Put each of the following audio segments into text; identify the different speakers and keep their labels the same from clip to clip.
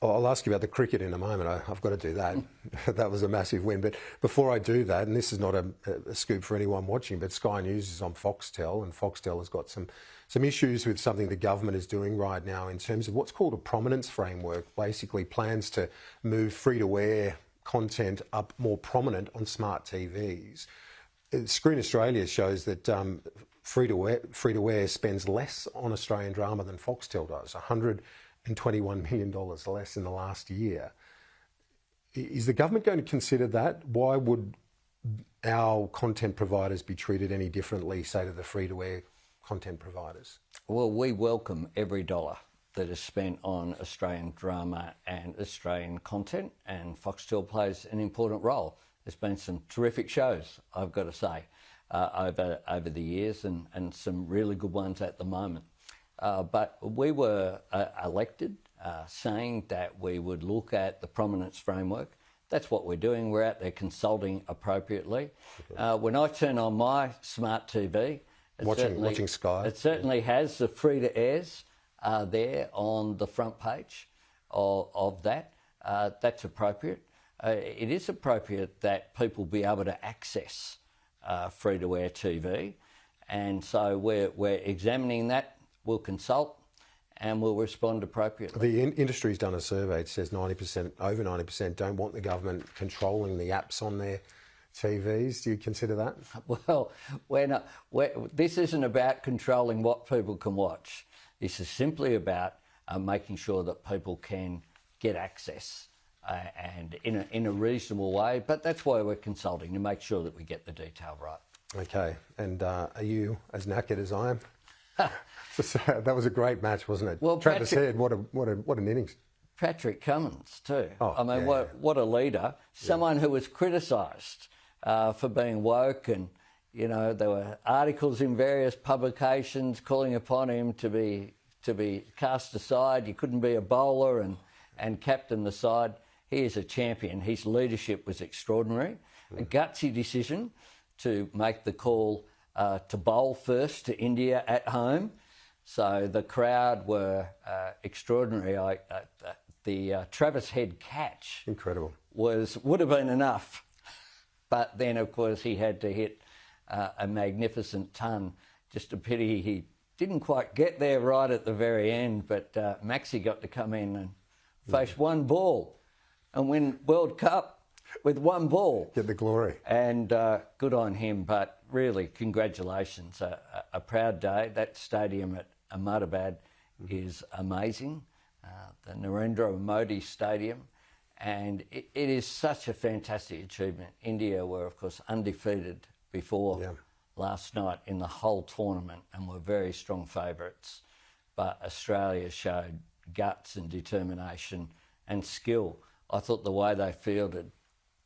Speaker 1: I'll ask you about the cricket in a moment. I've got to do that. That was a massive win. But before I do that, and this is not a scoop for anyone watching, but Sky News is on Foxtel, and Foxtel has got some issues with something the government is doing right now in terms of what's called a prominence framework, basically plans to move free-to-air content up more prominent on smart TVs. Screen Australia shows that free-to-air spends less on Australian drama than Foxtel does, $121 million less in the last year. Is the government going to consider that? Why would our content providers be treated any differently, say, to the free-to-air content providers?
Speaker 2: Well, we welcome every dollar that is spent on Australian drama and Australian content, and Foxtel plays an important role. There's been some terrific shows, I've got to say, over the years, and some really good ones at the moment. But we were elected saying that we would look at the prominence framework. That's what we're doing. We're out there consulting appropriately. When I turn on my smart TV,
Speaker 1: watching Sky,
Speaker 2: it certainly has the free-to-airs there on the front page of that. That's appropriate. It is appropriate that people be able to access free-to-air TV, and so we're examining that. We'll consult and we'll respond appropriately.
Speaker 1: The industry's done a survey. It says 90%, over 90%, don't want the government controlling the apps on their TVs. Do you consider that?
Speaker 2: Well, this isn't about controlling what people can watch. This is simply about making sure that people can get access and in a reasonable way. But that's why we're consulting, to make sure that we get the detail right.
Speaker 1: Okay. And are you as knackered as I am? That was a great match, wasn't it?
Speaker 2: Well,
Speaker 1: Travis Head, what an innings.
Speaker 2: Patrick Cummins too.
Speaker 1: Oh,
Speaker 2: I mean, what a leader. Someone who was criticised for being woke, and there were articles in various publications calling upon him to be cast aside. You couldn't be a bowler and captain the side. He is a champion. His leadership was extraordinary. A gutsy decision to make the call to bowl first to India at home. So the crowd were extraordinary. The Travis Head catch,
Speaker 1: incredible,
Speaker 2: would have been enough. But then, of course, he had to hit a magnificent ton. Just a pity he didn't quite get there right at the very end. But Maxi got to come in and face one ball and win World Cup with one ball.
Speaker 1: Get the glory.
Speaker 2: And good on him. But really, congratulations. A proud day. That stadium at Ahmedabad is amazing. The Narendra Modi Stadium. And it is such a fantastic achievement. India were, of course, undefeated before last night in the whole tournament and were very strong favourites. But Australia showed guts and determination and skill. I thought the way they fielded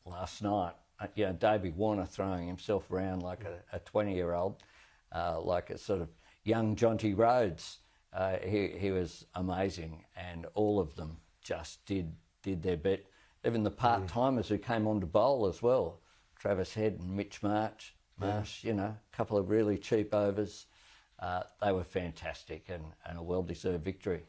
Speaker 2: last night, David Warner throwing himself around like a 20-year-old, like a sort of young Jonty Rhodes. He was amazing, and all of them just did their bit. Even the part-timers who came on to bowl as well, Travis Head and Mitch Marsh, a couple of really cheap overs. They were fantastic and a well-deserved victory.